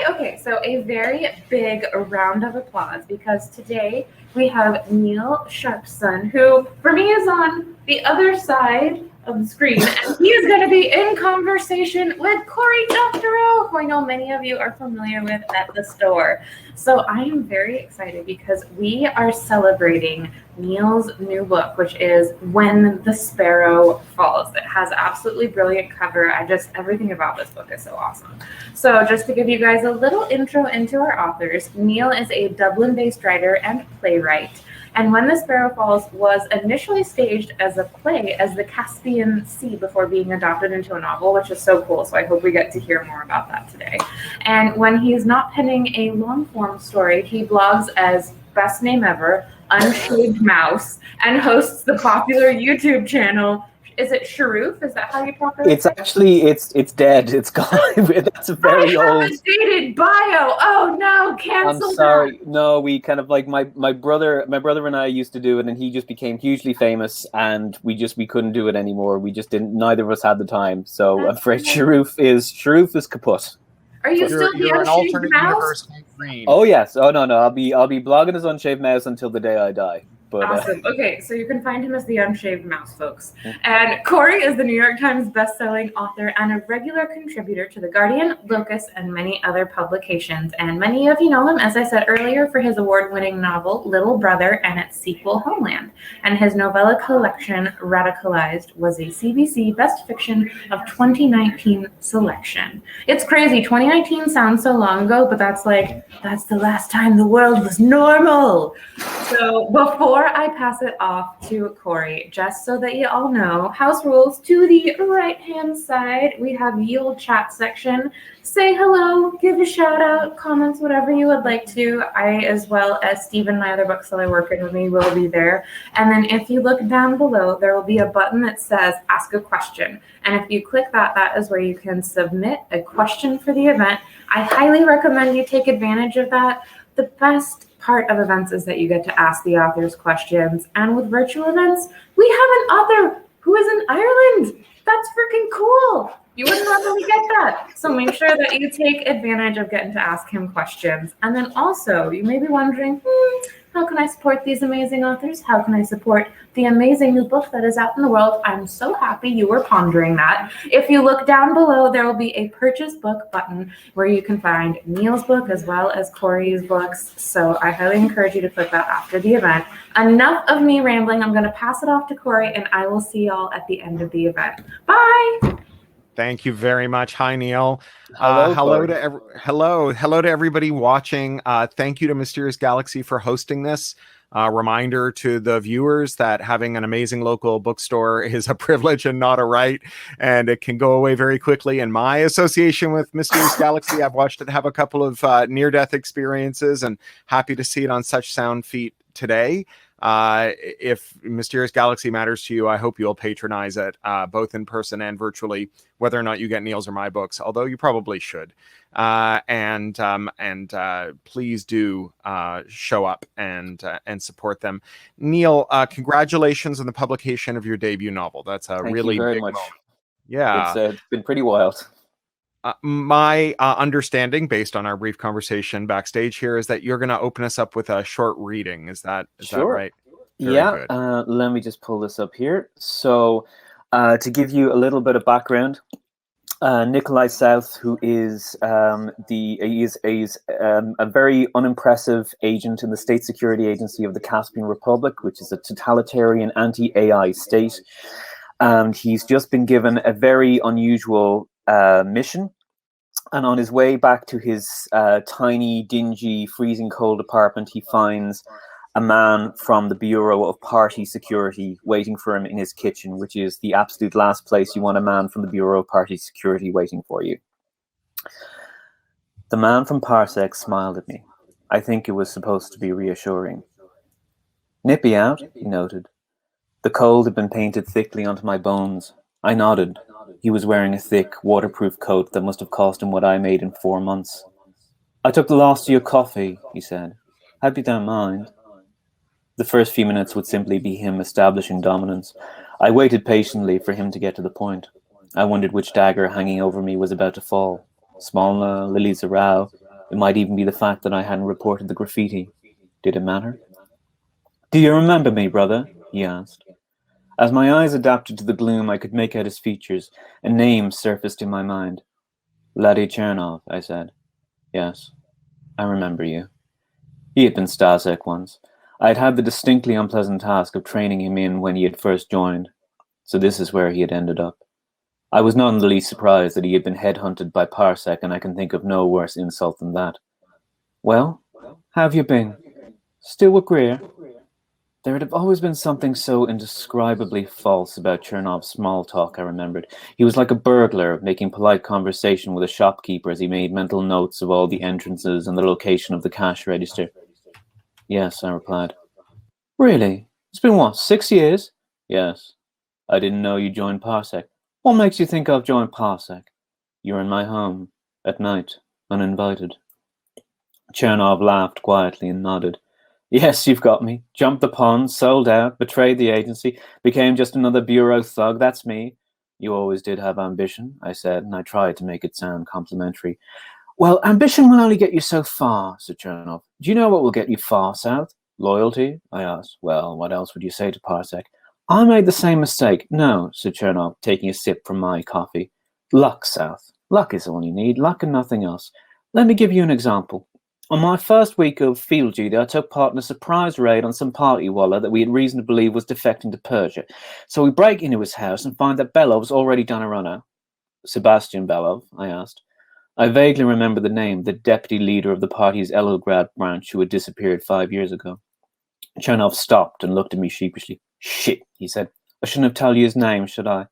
Okay, so a very big round of applause because today we have Neil Sharpson, who for me is on the other side of the screen, and he is going to be in conversation with Cory Doctorow, who I know many of you are familiar with at the store. So I am very excited because we are celebrating Neil's new book, which is When the Sparrow Falls. It has absolutely brilliant cover. Everything about this book is so awesome. So just to give you guys a little intro into our authors, Neil is a Dublin-based writer and playwright. And When the Sparrow Falls was initially staged as a play as the Caspian Sea before being adopted into a novel, which is so cool. So I hope we get to hear more about that today. And when he's not penning a long-form story, he blogs as Best Name Ever, Unshaved Mouse, and hosts the popular YouTube channel. Is it Sharoof? Is that how you properly? It's actually it's dead. It's gone. That's a very old. Dated bio. Oh no, cancel. I'm sorry. That. No, we kind of like my brother and I used to do it, and he just became hugely famous, and we couldn't do it anymore. We just didn't. Neither of us had the time. So I'm afraid Sharoof is kaput. Are you still the an alternate universe green? Oh yes. Oh no. I'll be blogging as Unshaved Mouse until the day I die. But, awesome. Okay, so you can find him as the Unshaved Mouse, folks. And Cory is the New York Times bestselling author and a regular contributor to The Guardian, Locus, and many other publications. And many of you know him, as I said earlier, for his award-winning novel, Little Brother, and its sequel, Homeland. And his novella collection, Radicalized, was a CBC Best Fiction of 2019 selection. It's crazy. 2019 sounds so long ago, but that's the last time the world was normal. So before I pass it off to Cory, just so that you all know, house rules: to the right-hand side, we have the old chat section. Say hello, give a shout out, comments, whatever you would like to. I, as well as Stephen, my other bookseller working with me, will be there. And then if you look down below, there will be a button that says ask a question. And if you click that, that is where you can submit a question for the event. I highly recommend you take advantage of that. The best part of events is that you get to ask the authors questions. And with virtual events, we have an author who is in Ireland. That's freaking cool. You wouldn't normally get that. So make sure that you take advantage of getting to ask him questions. And then also, you may be wondering, how can I support these amazing authors? How can I support the amazing new book that is out in the world? I'm so happy you were pondering that. If you look down below, there will be a purchase book button where you can find Neil's book as well as Cory's books. So I highly encourage you to click that after the event. Enough of me rambling. I'm going to pass it off to Cory, and I will see y'all at the end of the event. Bye. Thank you very much. Hi, Neil. Hello to everybody watching. Thank you to Mysterious Galaxy for hosting this. Reminder to the viewers that having an amazing local bookstore is a privilege and not a right, and it can go away very quickly. In my association with Mysterious Galaxy, I've watched it have a couple of near-death experiences, and happy to see it on such sound feet today. If Mysterious Galaxy matters to you, I hope you'll patronize it, both in person and virtually, whether or not you get Neil's or my books, although you probably should. And please do show up and support them. Neil, congratulations on the publication of your debut novel. That's a really big moment. Yeah, it's been pretty wild. My understanding, based on our brief conversation backstage here, is that you're going to open us up with a short reading. Is that right? Very let me just pull this up here. So to give you a little bit of background, Nikolai South, who is a very unimpressive agent in the State Security Agency of the Caspian Republic, which is a totalitarian anti-AI state. And he's just been given a very unusual mission, and on his way back to his tiny, dingy, freezing cold apartment, he finds a man from the Bureau of Party Security waiting for him in his kitchen, which is the absolute last place you want a man from the Bureau of Party Security waiting for you. The man from Parsec smiled at me. I think it was supposed to be reassuring. Nippy out, he noted. The cold had been painted thickly onto my bones. I nodded. He was wearing a thick, waterproof coat that must have cost him what I made in 4 months. I took the loss to your coffee, he said. Hope you don't mind. The first few minutes would simply be him establishing dominance. I waited patiently for him to get to the point. I wondered which dagger hanging over me was about to fall. Smolna, Lily Zarao, It might even be the fact that I hadn't reported the graffiti. Did it matter? Do you remember me, brother? He asked. As my eyes adapted to the gloom, I could make out his features. A name surfaced in my mind. Laddie Chernov, I said. Yes, I remember you. He had been Stasek once. I had had the distinctly unpleasant task of training him in when he had first joined. So this is where he had ended up. I was none the least surprised that he had been headhunted by Parsec, and I can think of no worse insult than that. Well, how have you been? Still with Greer? There had always been something so indescribably false about Chernov's small talk, I remembered. He was like a burglar, making polite conversation with a shopkeeper as he made mental notes of all the entrances and the location of the cash register. Yes, I replied. Really? It's been what, 6 years? Yes. I didn't know you joined Parsec. What makes you think I've joined Parsec? You're in my home, at night, uninvited. Chernov laughed quietly and nodded. Yes, you've got me. Jumped the pond, sold out, betrayed the agency, became just another bureau thug. That's me. You always did have ambition, I said, and I tried to make it sound complimentary. Well, ambition will only get you so far, said Chernov. Do you know what will get you far south? Loyalty? I asked. Well, what else would you say to Parsec? I made the same mistake. No, said Chernov, taking a sip from my coffee. Luck, South. Luck is all you need. Luck and nothing else. Let me give you an example. On my first week of field duty, I took part in a surprise raid on some party wallah that we had reason to believe was defecting to Persia. So we break into his house and find that Belov's already done a runner. Sebastian Belov, I asked. I vaguely remember the name, the deputy leader of the party's Elograd branch who had disappeared 5 years ago. Chernov stopped and looked at me sheepishly. Shit, he said. I shouldn't have told you his name, should I?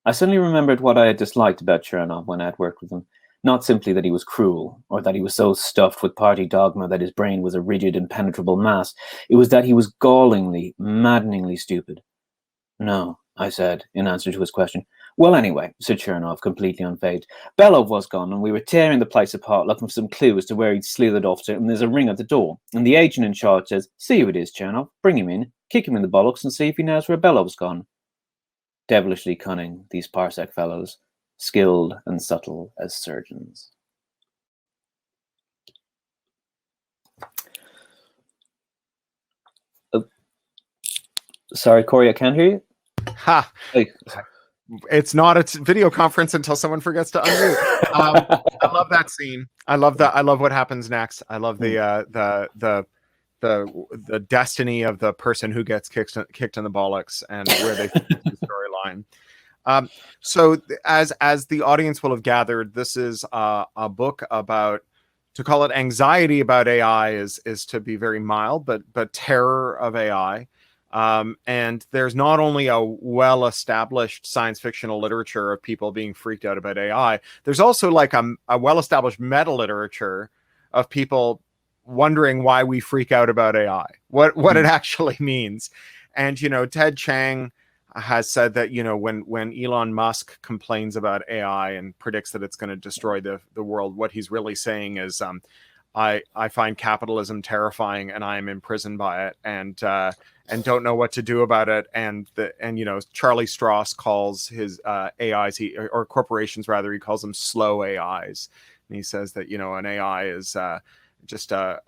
I suddenly remembered what I had disliked about Chernov when I had worked with him. Not simply that he was cruel, or that he was so stuffed with party dogma that his brain was a rigid, impenetrable mass. It was that he was gallingly, maddeningly stupid. No, I said, in answer to his question. Well, anyway, said Chernov, completely unfazed. Belov was gone, and we were tearing the place apart, looking for some clue as to where he'd slithered off to, and there's a ring at the door. And the agent in charge says, see who it is, Chernov, bring him in, kick him in the bollocks, and see if he knows where Belov's gone. Devilishly cunning, these Parsec fellows. Skilled and subtle as surgeons. Oh. Sorry, Cory, I can't hear you. Ha! Hey. It's not a video conference until someone forgets to unmute. I love that scene. I love that. I love what happens next. I love the destiny of the person who gets kicked in the bollocks and where they fit the storyline. So as the audience will have gathered, this is a book about, to call it anxiety about AI is to be very mild, but terror of AI. And there's not only a well-established science fictional literature of people being freaked out about AI, there's also like a well-established meta literature of people wondering why we freak out about AI, what it actually means. And, Ted Chiang has said that, when Elon Musk complains about AI and predicts that it's going to destroy the world, what he's really saying is, I find capitalism terrifying and I am imprisoned by it and don't know what to do about it. And Charlie Strauss calls his AIs, or corporations rather, he calls them slow AIs. And he says that, an AI is just a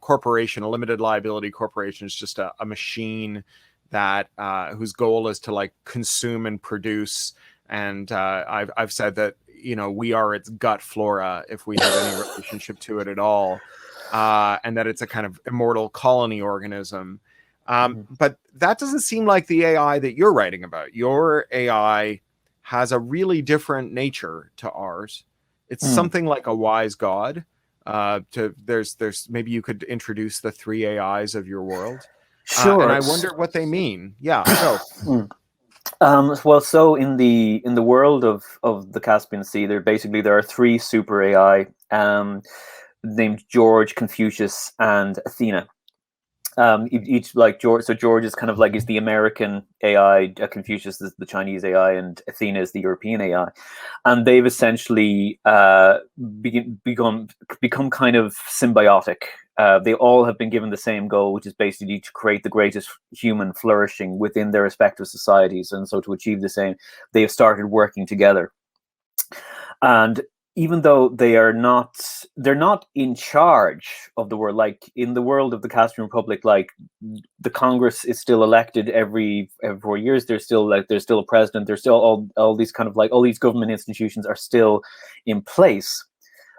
corporation, a limited liability corporation is just a machine that whose goal is to like consume and produce. And I've said that, we are its gut flora if we have any relationship to it at all, and that it's a kind of immortal colony organism. But that doesn't seem like the AI that you're writing about. Your AI has a really different nature to ours. It's something like a wise god. There's maybe you could introduce the 3 AIs of your world. Sure. And I wonder what they mean. Yeah. So. Well, so in the world of the Caspian Sea, there are 3 super AI named George, Confucius, and Athena. Each like George. So George is kind of like is the American AI, Confucius is the Chinese AI, and Athena is the European AI, and they've essentially become kind of symbiotic. They all have been given the same goal, which is basically to create the greatest human flourishing within their respective societies. And so to achieve the same, they have started working together. And even though they're not in charge of the world. Like in the world of the Caspian Republic, like the Congress is still elected every 4 years. There's still a president. There's still all these kind of like all these government institutions are still in place.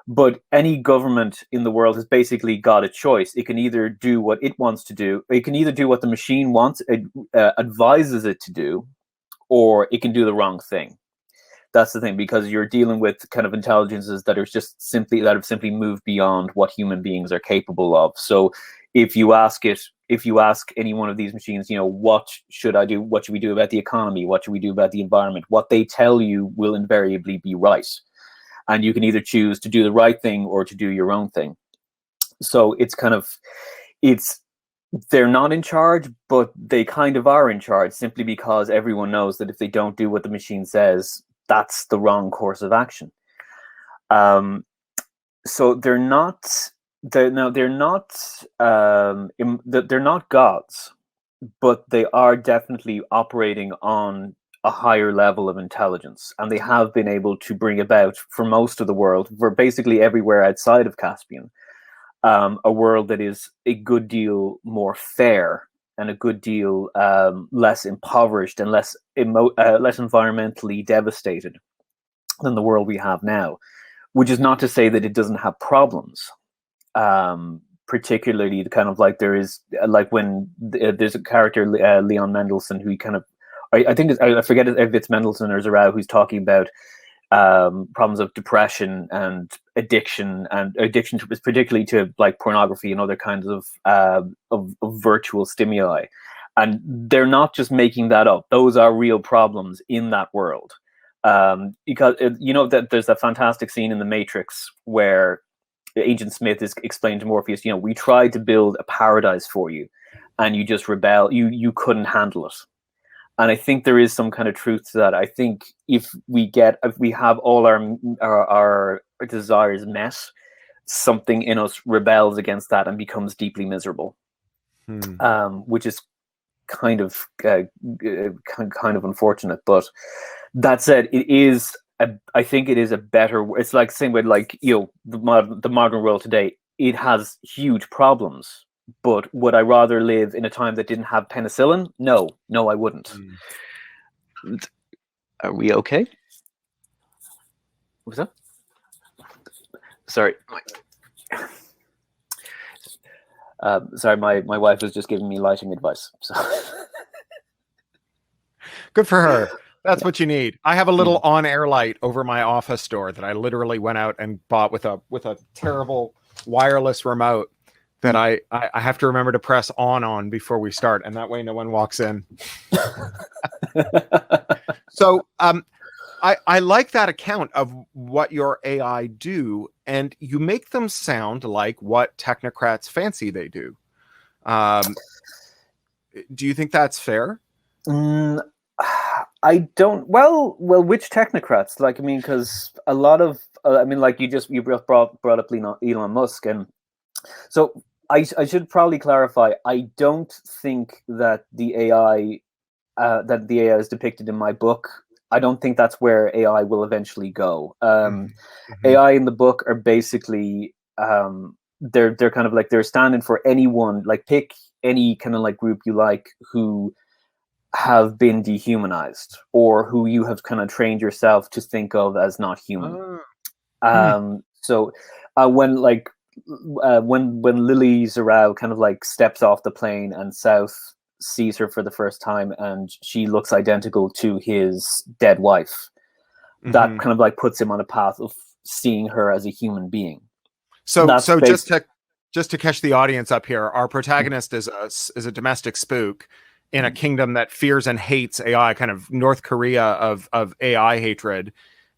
But any government in the world has basically got a choice. It can either do what it wants to do. It can either do what the machine wants, advises it to do, or it can do the wrong thing. That's the thing, because you're dealing with kind of intelligences that have simply moved beyond what human beings are capable of. So if you ask any one of these machines, what should I do? What should we do about the economy? What should we do about the environment? What they tell you will invariably be right. And you can either choose to do the right thing or to do your own thing. So they're not in charge, but they kind of are in charge, simply because everyone knows that if they don't do what the machine says, that's the wrong course of action. So they're not gods, but they are definitely operating on a higher level of intelligence, and they have been able to bring about, for most of the world, for basically everywhere outside of Caspian, a world that is a good deal more fair and a good deal less impoverished and less environmentally devastated than the world we have now. Which is not to say that it doesn't have problems. Particularly, kind of like there is, like when there's a character, Leon Mendelsohn, who kind of, I think I forget if it's Mendelsohn or Zarau, who's talking about problems of depression and addiction to, particularly to like pornography and other kinds of virtual stimuli. And they're not just making that up. Those are real problems in that world. Because that there's a fantastic scene in The Matrix where Agent Smith is explained to Morpheus, we tried to build a paradise for you and you just rebel. You couldn't handle it. And I think there is some kind of truth to that. I think if we have all our desires met, something in us rebels against that and becomes deeply miserable, which is kind of unfortunate. But that said, I think it is a better. It's like the same way, like the modern world today. It has huge problems. But would I rather live in a time that didn't have penicillin? No, I wouldn't. Are we okay? What's that? Sorry. Sorry, my wife was just giving me lighting advice. So. Good for her. That's what you need. I have a little on-air light over my office door that I literally went out and bought with a terrible wireless remote that I have to remember to press on before we start, and that way no one walks in. So I like that account of what your AI do, and you make them sound like what technocrats fancy they do. Do you think that's fair? I don't. Well, which technocrats? Like, I mean, because a lot of, like you brought up Elon Musk, and so I should probably clarify. I don't think that the AI is depicted in my book. I don't think that's where AI will eventually go. AI in the book are basically they're kind of like they're standing for anyone. Like, pick any kind of like group you like who have been dehumanized or who you have kind of trained yourself to think of as not human. So when Lily Zarau kind of like steps off the plane and South sees her for the first time and she looks identical to his dead wife, that kind of like puts him on a path of seeing her as a human being. So just to catch the audience up here, our protagonist is a domestic spook in a kingdom that fears and hates AI, kind of North Korea of AI hatred.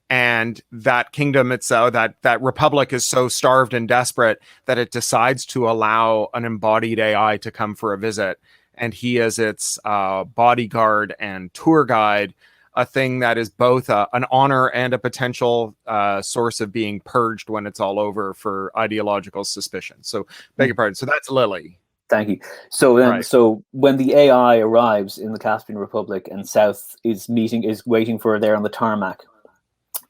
And that kingdom itself, that republic is so starved and desperate that it decides to allow an embodied AI to come for a visit. And he is its bodyguard and tour guide, a thing that is both an honor and a potential source of being purged when it's all over for ideological suspicion. So beg your pardon. So that's Lily. Thank you. So then, So when the AI arrives in the Caspian Republic and South is waiting for her there on the tarmac,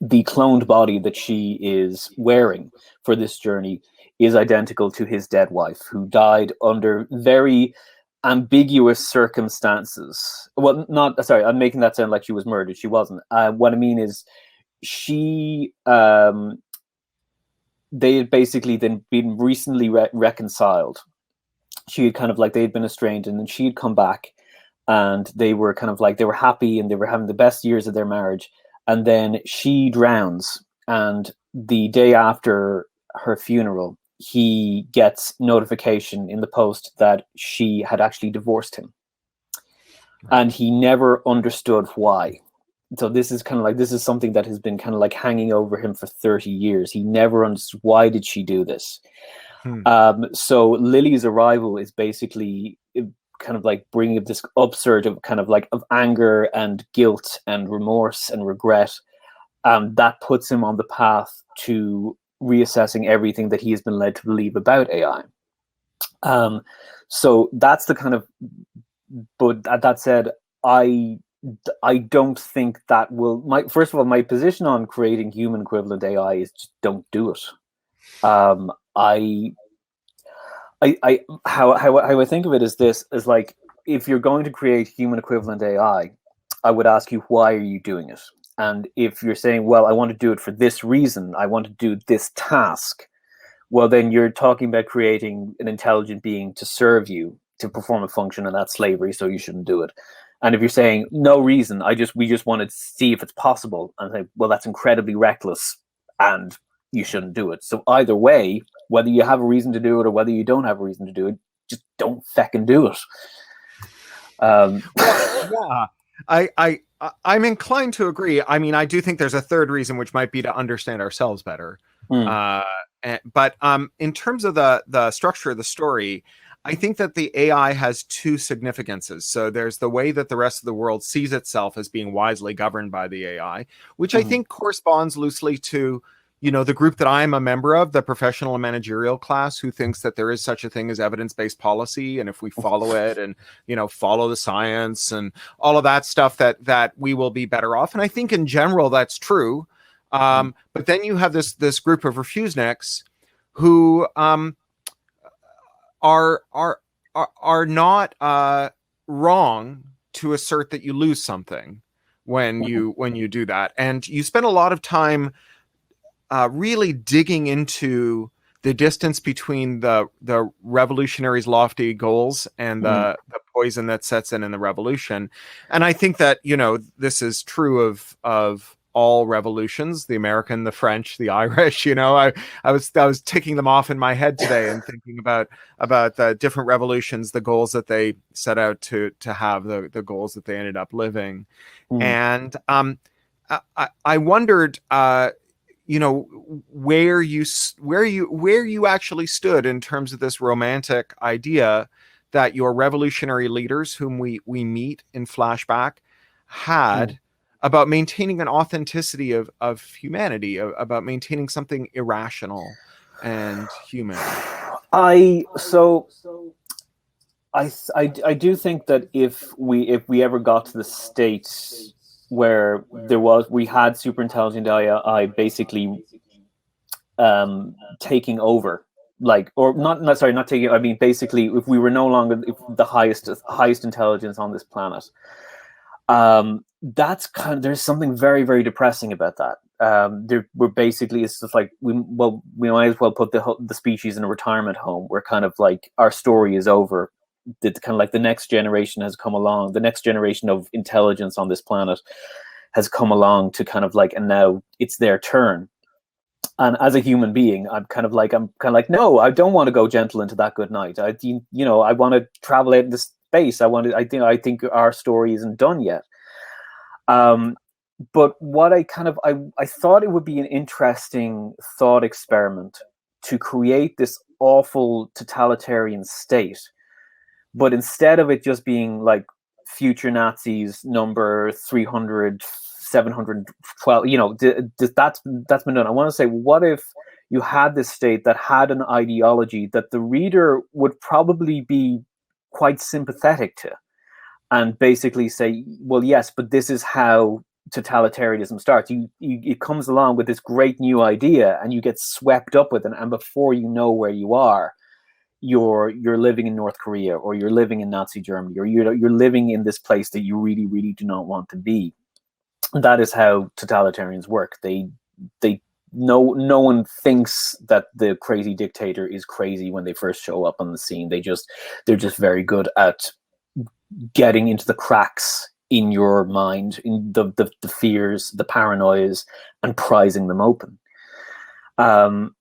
the cloned body that she is wearing for this journey is identical to his dead wife, who died under very ambiguous circumstances. Well, not sorry, I'm making that sound like she was murdered. She wasn't. What I mean is, she they had basically then been recently reconciled. She had kind of like, they had been estranged, and then she had come back, and they were kind of like, they were happy and they were having the best years of their marriage. And then she drowns, and the day after her funeral, he gets notification in the post that she had actually divorced him. And he never understood why. So this is kind of like, this is something that has been kind of like hanging over him for 30 years. He never understood, why did she do this? So Lily's arrival is basically kind of like bringing up this upsurge of kind of like of anger and guilt and remorse and regret. That puts him on the path to reassessing everything that he has been led to believe about AI. So that's the kind of, but that said, I don't think that will, first of all, my position on creating human equivalent AI is just don't do it. How I think of it is this, is like, if you're going to create human equivalent AI, I would ask you, why are you doing it? And if you're saying, well, I want to do it for this reason, I want to do this task, well, then you're talking about creating an intelligent being to serve you, to perform a function, and that's slavery, so you shouldn't do it. And if you're saying no reason, we just want to see if it's possible, and say, well, that's incredibly reckless, and you shouldn't do it. So either way, whether you have a reason to do it or whether you don't have a reason to do it, just don't feckin' do it. Well, yeah, I'm inclined to agree. I mean, I do think there's a third reason, which might be to understand ourselves better. But in terms of the structure of the story, I think that the AI has two significances. So there's the way that the rest of the world sees itself as being wisely governed by the AI, which I think corresponds loosely to, you know, the group that I'm a member of, the professional and managerial class, who thinks that there is such a thing as evidence-based policy. And if we follow it and, you know, follow the science and all of that stuff, that we will be better off. And I think in general, that's true. But then you have this group of refusenecks who are not wrong to assert that you lose something when you do that. And you spend a lot of time really digging into the distance between the revolutionaries' lofty goals and the poison that sets in the revolution. And I think that, you know, this is true of all revolutions, the American, the French, the Irish. You know, I was ticking them off in my head today and thinking about the different revolutions, the goals that they set out to have, the goals that they ended up living. And I wondered, you know, where you actually stood in terms of this romantic idea that your revolutionary leaders, whom we meet in flashback, had about maintaining an authenticity of humanity, about maintaining something irrational and human. I do think that if we ever got to the state where we had superintelligent AI basically taking over, like, or not taking, I mean, basically, if we were no longer the highest intelligence on this planet, that's kind of, there's something very, very depressing about that. We're basically, it's just like, we might as well put the species in a retirement home. We're kind of like, our story is over. Kind of like the next generation has come along. The next generation of intelligence on this planet has come along to kind of like, and now it's their turn. And as a human being, I'm kind of like, no, I don't want to go gentle into that good night. I want to travel out into space. I think our story isn't done yet. But what I thought it would be an interesting thought experiment to create this awful totalitarian state, but instead of it just being like future Nazis number 300, 712, you know, that's been done. I want to say, what if you had this state that had an ideology that the reader would probably be quite sympathetic to, and basically say, well, yes, but this is how totalitarianism starts. It comes along with this great new idea, and you get swept up with it, and before you know where you are, you're living in North Korea, or you're living in Nazi Germany, or you're living in this place that you really, really do not want to be. That is how totalitarians work. They no one thinks that the crazy dictator is crazy when they first show up on the scene. They're just very good at getting into the cracks in your mind, in the fears, the paranoias, and prizing them open. And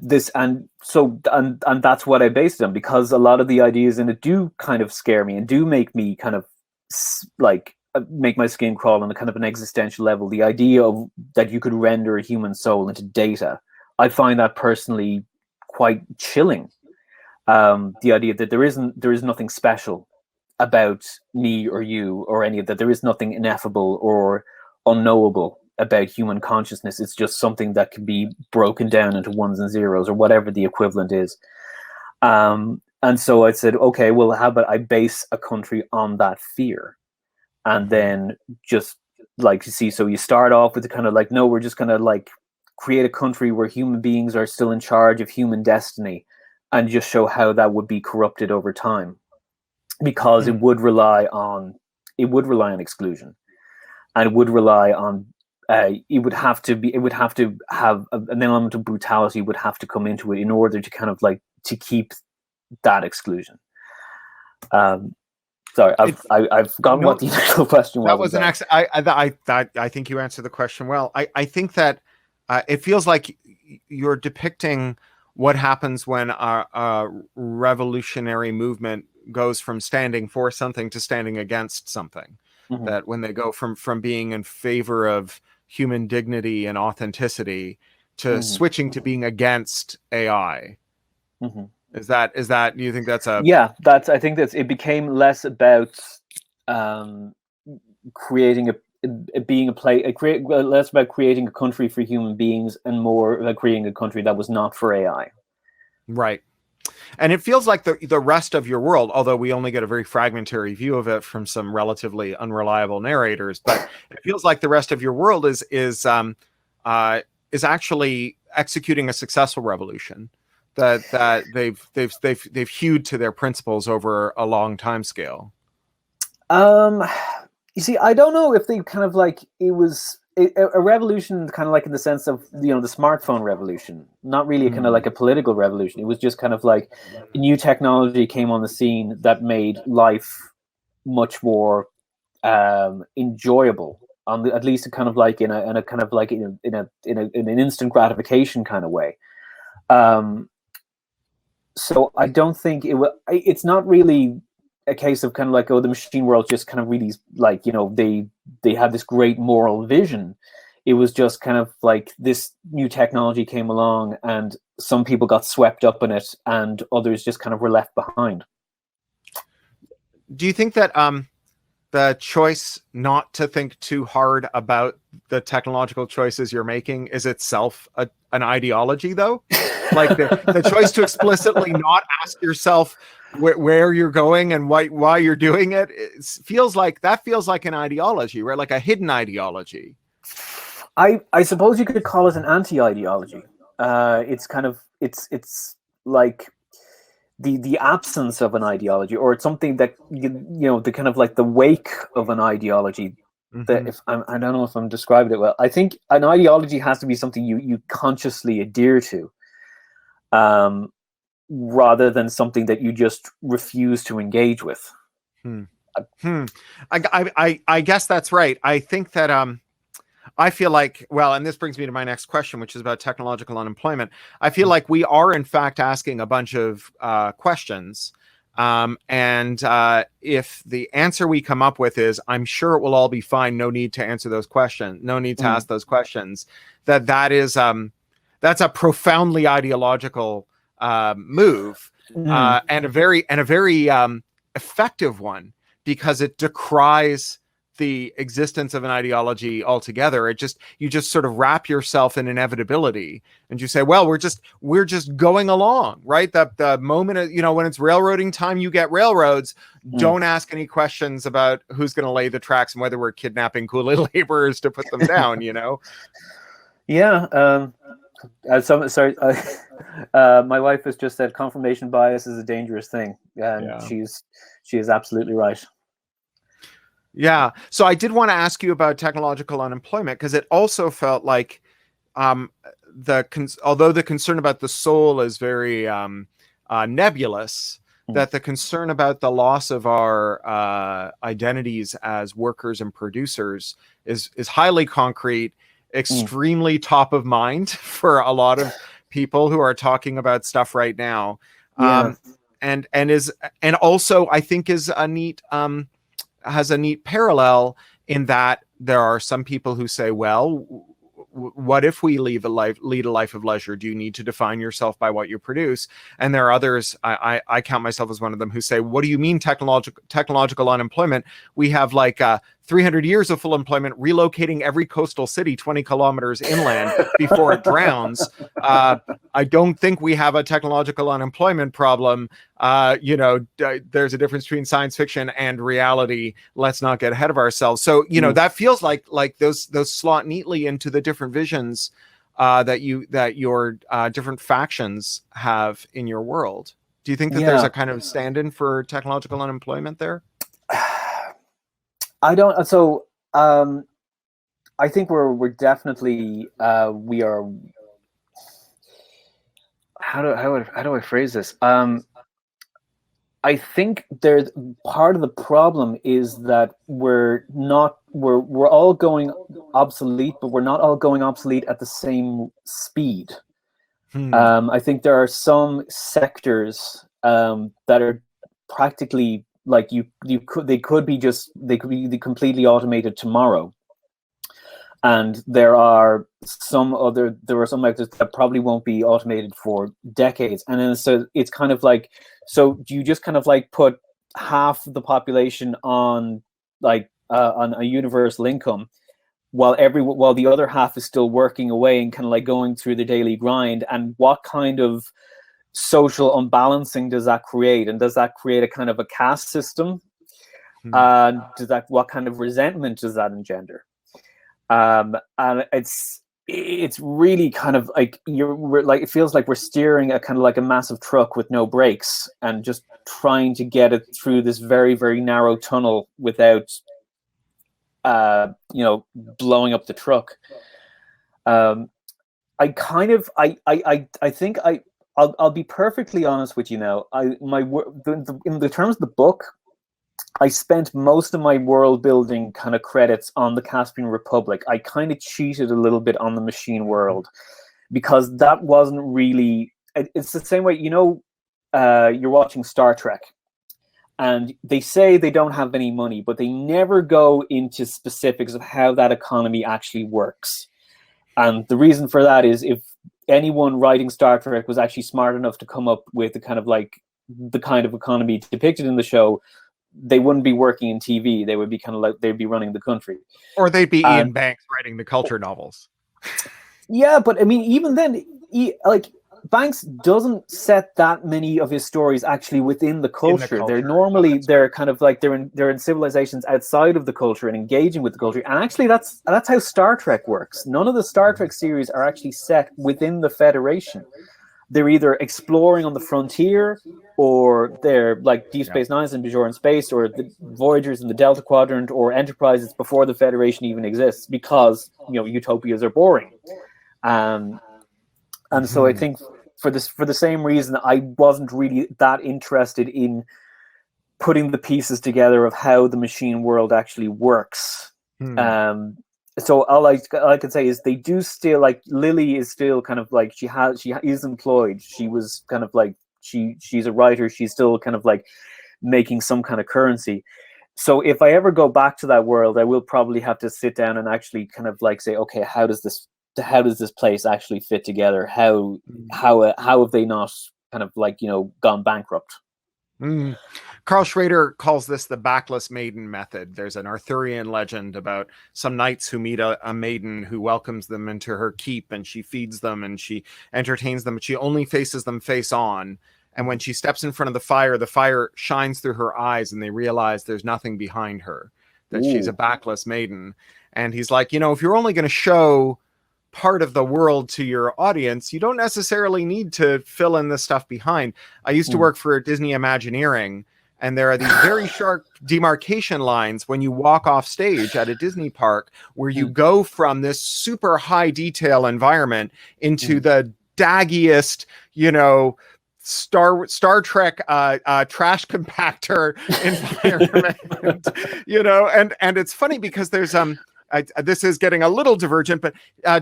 that's what I based it on, because a lot of the ideas in it do kind of scare me and do make me kind of like make my skin crawl on a kind of an existential level. The idea of that you could render a human soul into data, I find that personally quite chilling. The idea that there is nothing special about me or you or any of that. There is nothing ineffable or unknowable about human consciousness. It's just something that can be broken down into ones and zeros, or whatever the equivalent is. And so I said, okay, well, how about I base a country on that fear? And then just like, you see, so you start off with the kind of like, no, we're just going to like create a country where human beings are still in charge of human destiny, and just show how that would be corrupted over time, because it would rely on exclusion, and it would rely on it would have to have an element of brutality would have to come into it in order to kind of like to keep that exclusion. Sorry, I've forgotten what the initial question was. That was an I think you answered the question well. I think that it feels like you're depicting what happens when a revolutionary movement goes from standing for something to standing against something. Mm-hmm. That when they go from being in favor of human dignity and authenticity to switching to being against AI. Mm-hmm. Is that, do you think that's a... Yeah, I think it became less about creating less about creating a country for human beings and more about creating a country that was not for AI. Right. And it feels like the rest of your world, although we only get a very fragmentary view of it from some relatively unreliable narrators, but it feels like the rest of your world is actually executing a successful revolution. That they've hewed to their principles over a long time scale. You see, I don't know if they kind of like it was a revolution, kind of like in the sense of the smartphone revolution, not really kind of like a political revolution. It was just kind of like a new technology came on the scene that made life much more enjoyable, at least kind of like in a kind of like in an instant gratification kind of way. So I don't think it's not really a case of kind of like, oh, the machine world just kind of really like, they had this great moral vision. It was just kind of like this new technology came along and some people got swept up in it and others just kind of were left behind. Do you think that the choice not to think too hard about the technological choices you're making is itself an ideology, though? Like the choice to explicitly not ask yourself where you're going and why you're doing it, feels like an ideology, right? Like a hidden ideology. I suppose you could call it an anti-ideology. It's kind of it's like the absence of an ideology, or it's something that the kind of like the wake of an ideology. That I don't know if I'm describing it well. I think an ideology has to be something you consciously adhere to, rather than something that you just refuse to engage with. I guess that's right. I think that I feel like, well, and this brings me to my next question, which is about technological unemployment. I feel like we are in fact asking a bunch of questions. And if the answer we come up with is, I'm sure it will all be fine, no need to answer those questions, no need to ask those questions, that's a profoundly ideological move, and a very effective one, because it decries the existence of an ideology altogether. You just sort of wrap yourself in inevitability, and you say, well, we're just going along, right? The moment, when it's railroading time, you get railroads. Don't ask any questions about who's going to lay the tracks and whether we're kidnapping coolie laborers to put them down. Yeah. My wife has just said confirmation bias is a dangerous thing, and she is absolutely right. Yeah. So I did want to ask you about technological unemployment, because it also felt like although the concern about the soul is very nebulous, that the concern about the loss of our identities as workers and producers is highly concrete, extremely top of mind for a lot of people who are talking about stuff right now. And also I think is a neat has a neat parallel in that there are some people who say, well, what if we lead a life of leisure? Do you need to define yourself by what you produce? And there are others, I count myself as one of them, who say, what do you mean technological unemployment? We have 300 years of full employment, relocating every coastal city 20 kilometers inland before it drowns. I don't think we have a technological unemployment problem. There's a difference between science fiction and reality. Let's not get ahead of ourselves. So, that feels like those slot neatly into the different visions that your different factions have in your world. Do you think that there's a kind of stand-in for technological unemployment there? I don't. So I think we're definitely we are. How do I phrase this? I think there's part of the problem is that we're all going obsolete, but we're not all going obsolete at the same speed. I think there are some sectors that are practically they could be completely automated tomorrow, and there are some sectors that probably won't be automated for decades. And then so it's kind of like, so do you just kind of put half the population on on a universal income while the other half is still working away and kind of going through the daily grind? And what kind of social unbalancing does that create? And does that create a kind of a caste system? What kind of resentment does that engender? And it's really kind of it feels like we're steering a kind of a massive truck with no brakes and just trying to get it through this very, very narrow tunnel without blowing up the truck. I'll be perfectly honest with you now. In the terms of the book, I spent most of my world building kind of credits on the Caspian Republic. I kind of cheated a little bit on the machine world because that wasn't really. It's the same way, you're watching Star Trek, and they say they don't have any money, but they never go into specifics of how that economy actually works. And the reason for that is if anyone writing Star Trek was actually smart enough to come up with the kind of economy depicted in the show, they wouldn't be working in TV. They would be they'd be running the country. Or they'd be Ian Banks writing the culture novels. Yeah, but I mean, even then, Banks doesn't set that many of his stories actually within the culture. They're kind of they're in civilizations outside of the culture and engaging with the culture. And actually, that's how Star Trek works. None of the Star Trek series are actually set within the Federation. They're either exploring on the frontier, or they're like Deep Space Nine and Bajoran Space, or the Voyagers in the Delta Quadrant, or Enterprises before the Federation even exists, because utopias are boring. And so I think for the same reason, I wasn't really that interested in putting the pieces together of how the machine world actually works. So all I can say is they do still, Lily is still kind of she is employed. She was kind of she's a writer. She's still kind of making some kind of currency. So if I ever go back to that world, I will probably have to sit down and actually kind of say, okay, how does this place actually fit together? How have they not kind of gone bankrupt? Carl Schrader calls this the Backless Maiden method. There's an Arthurian legend about some knights who meet a maiden who welcomes them into her keep, and she feeds them and she entertains them, but she only faces them face on. And when she steps in front of the fire shines through her eyes, and they realize there's nothing behind her, that she's a backless maiden. And he's like, if you're only going to show part of the world to your audience, you don't necessarily need to fill in the stuff behind. I used to work for Disney Imagineering, and there are these very sharp demarcation lines when you walk off stage at a Disney park, where you go from this super high detail environment into the daggiest, Star Trek trash compactor environment, and it's funny because there's this is getting a little divergent, but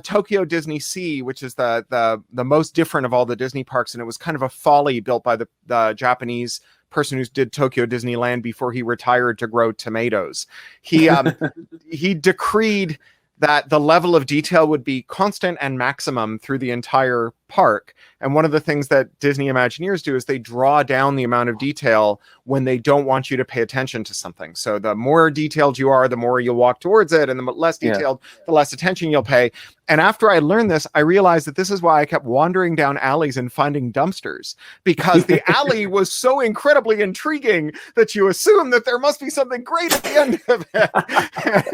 Tokyo Disneysea, which is the most different of all the Disney parks, and it was kind of a folly built by the Japanese person who did Tokyo Disneyland before he retired to grow tomatoes. He decreed that the level of detail would be constant and maximum through the entire park. And one of the things that Disney Imagineers do is they draw down the amount of detail when they don't want you to pay attention to something. So the more detailed you are, the more you'll walk towards it, and the less detailed, the less attention you'll pay. And after I learned this, I realized that this is why I kept wandering down alleys and finding dumpsters, because the alley was so incredibly intriguing that you assume that there must be something great at the end of it.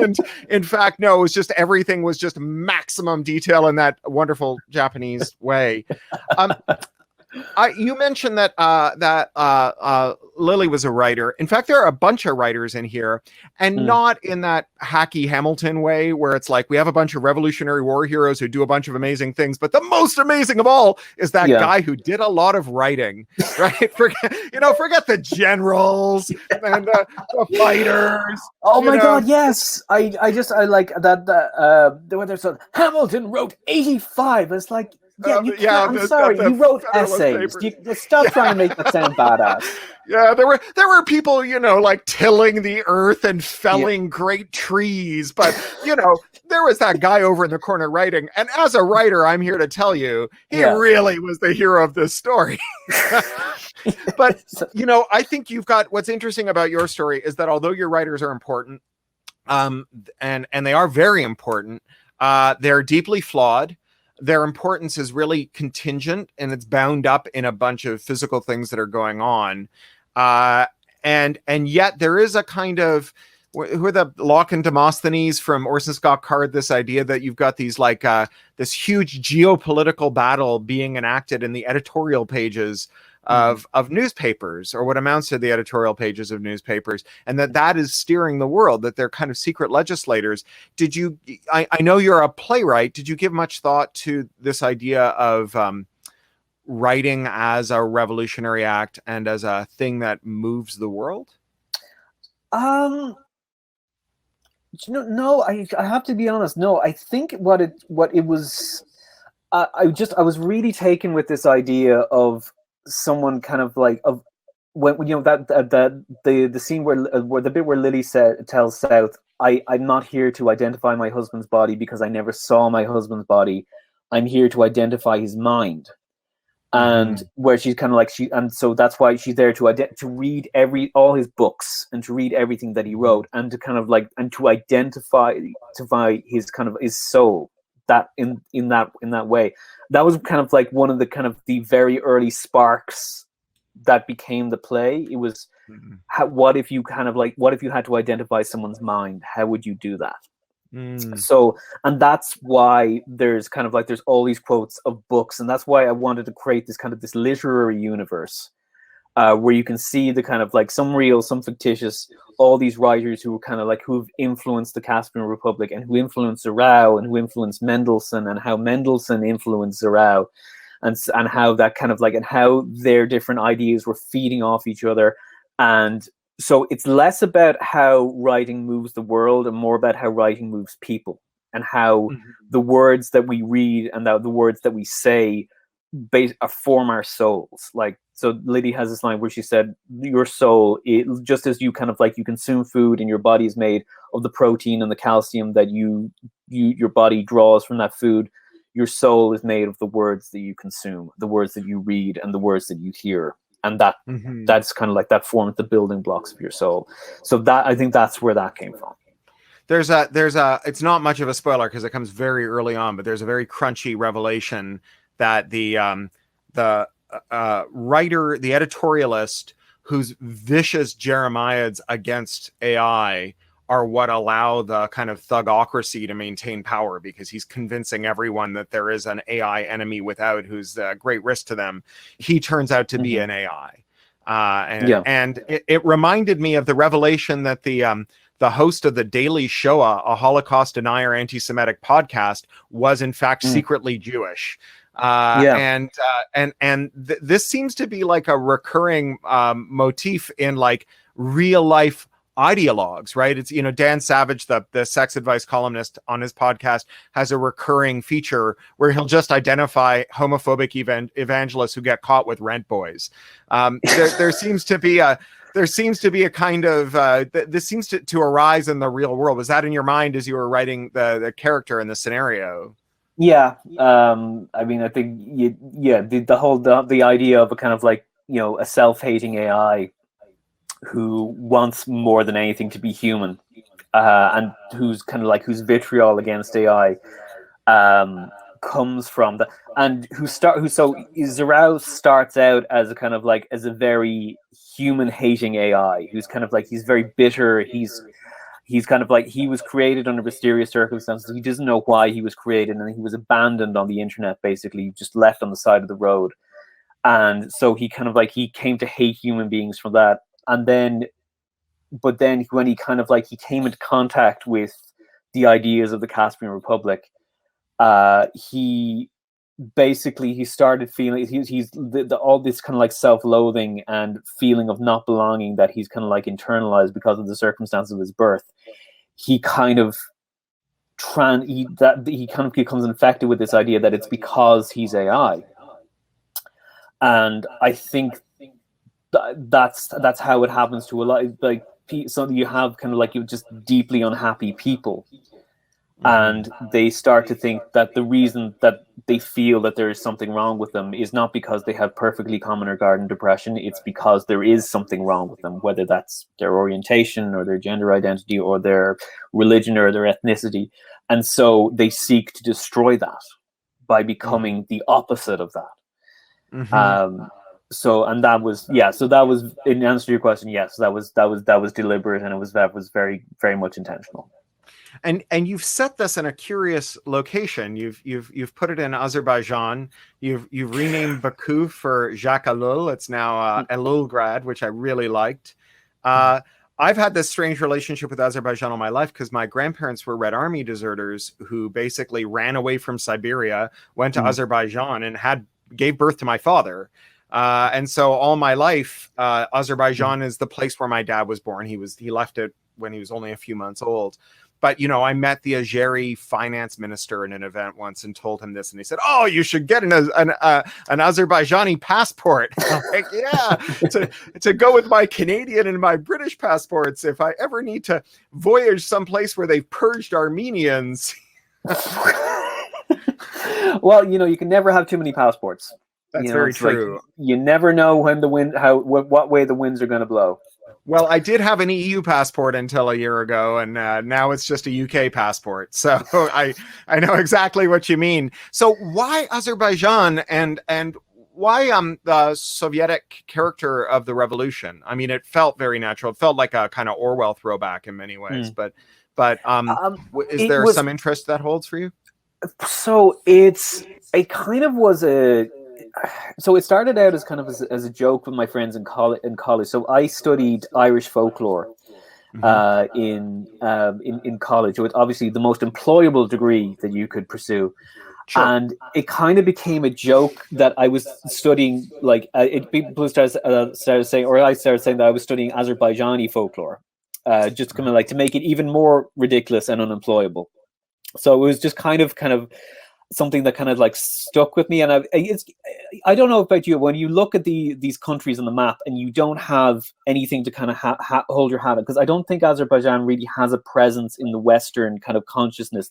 And in fact, no, it was just everything was just maximum detail in that wonderful Japanese way. You mentioned that Lily was a writer. In fact, there are a bunch of writers in here, and not in that hacky Hamilton way where it's like we have a bunch of Revolutionary War heroes who do a bunch of amazing things, but the most amazing of all is that guy who did a lot of writing, right? Forget the generals and the fighters. Oh my God, yes! I like that. When there's Hamilton wrote 85. It's like. Yeah, I'm sorry. You wrote essays. Stop trying to make that sound badass. Yeah, there were people, like tilling the earth and felling great trees, but there was that guy over in the corner writing. And as a writer, I'm here to tell you, he really was the hero of this story. But I think you've got what's interesting about your story is that although your writers are important, and they are very important, they're deeply flawed. Their importance is really contingent, and it's bound up in a bunch of physical things that are going on. And yet there is a kind of, who are the Locke and Demosthenes from Orson Scott Card, this idea that you've got these this huge geopolitical battle being enacted in the editorial pages of newspapers, or what amounts to the editorial pages of newspapers, and that is steering the world, that they're kind of secret legislators. I know you're a playwright. Did you give much thought to this idea of writing as a revolutionary act and as a thing that moves the world? No, I have to be honest. No, I think what it was, I was really taken with this idea of someone kind of like of when the scene where the bit where Lily tells South, I'm not here to identify my husband's body because I never saw my husband's body. I'm here to identify his mind. And where she's kind of like so that's why she's there to read all his books and to read everything that he wrote, and to kind of like and to identify his kind of his soul, that in that way. That was kind of like one of the kind of the very early sparks that became the play. It was what if you had to identify someone's mind? How would you do that? So, and that's why there's kind of like there's all these quotes of books, and that's why I wanted to create this kind of this literary universe where you can see the kind of like some real, some fictitious, all these writers who are kind of like who've influenced the Caspian Republic, and who influenced Zarau, and who influenced Mendelssohn, and how Mendelssohn influenced Zarau, and how that kind of like, and how their different ideas were feeding off each other. And so it's less about how writing moves the world and more about how writing moves people, and how the words that we read and the words that we say form our souls. Like, so Liddy has this line where she said, your soul, just as you kind of like you consume food and your body is made of the protein and the calcium that your body draws from that food, your soul is made of the words that you consume, the words that you read, and the words that you hear. and that's kind of like that forms the building blocks of your soul. So that, I think that's where that came from. There's a it's not much of a spoiler because it comes very early on, but there's a very crunchy revelation that the writer, the editorialist whose vicious jeremiads against AI are what allow the kind of thugocracy to maintain power, because he's convincing everyone that there is an AI enemy without who's a great risk to them. He turns out to be an AI. And it reminded me of the revelation that the host of the Daily Shoah, a Holocaust denier anti-Semitic podcast, was in fact secretly Jewish. This seems to be like a recurring motif in like real life ideologues, right? It's, Dan Savage, the sex advice columnist, on his podcast has a recurring feature where he'll just identify homophobic evangelists who get caught with rent boys. There seems to be a kind of this seems to arise in the real world. Was that in your mind as you were writing the character in the scenario? Yeah. I mean, I think the idea of a kind of like, a self-hating AI who wants more than anything to be human, and who's kind of like, whose vitriol against AI comes from the, and so Zarau starts out as a kind of like, as a very human hating AI who's kind of like, he's very bitter, he's kind of like, he was created under mysterious circumstances, he doesn't know why he was created, and he was abandoned on the internet, basically just left on the side of the road. And so he kind of like, he came to hate human beings from that. And then, but then when he kind of like, he came into contact with the ideas of the Caspian Republic, he started feeling, he's all this kind of like self-loathing and feeling of not belonging that he's kind of like internalized because of the circumstances of his birth. He kind of becomes infected with this idea that it's because he's AI. And I think that's how it happens to a lot, like, so you have kind of like, you just deeply unhappy people, and they start to think that the reason that they feel that there is something wrong with them is not because they have perfectly common or garden depression, it's because there is something wrong with them, whether that's their orientation or their gender identity or their religion or their ethnicity. And so they seek to destroy that by becoming the opposite of that. So that was in answer to your question, yes, that was deliberate, and that was very, very much intentional. And you've set this in a curious location. You've put it in Azerbaijan. You've renamed Baku for Jacques Ellul. It's now Elulgrad, which I really liked. I've had this strange relationship with Azerbaijan all my life because my grandparents were Red Army deserters who basically ran away from Siberia, went to Azerbaijan, and gave birth to my father. And so all my life, Azerbaijan is the place where my dad was born. He left it when he was only a few months old. But, I met the Azeri finance minister in an event once and told him this. And he said, "Oh, you should get an Azerbaijani passport." I'm like, yeah, to go with my Canadian and my British passports if I ever need to voyage someplace where they've purged Armenians. Well, you can never have too many passports. That's very true. Like, you never know when what way the winds are going to blow. Well, I did have an EU passport until a year ago, and now it's just a UK passport. So I know exactly what you mean. So why Azerbaijan and why the Sovietic character of the revolution? I mean, it felt very natural. It felt like a kind of Orwell throwback in many ways. But is there some interest that holds for you? So it started out as kind of as a joke with my friends in college. So I studied Irish folklore in college. It was obviously the most employable degree that you could pursue. Sure. And it kind of became a joke that I was studying, like people started saying, or I started saying that I was studying Azerbaijani folklore, just kind of like to make it even more ridiculous and unemployable. So it was just kind of something that kind of like stuck with me. And I don't know about you, when you look at these countries on the map and you don't have anything to kind of hold your hat on, because I don't think Azerbaijan really has a presence in the Western kind of consciousness.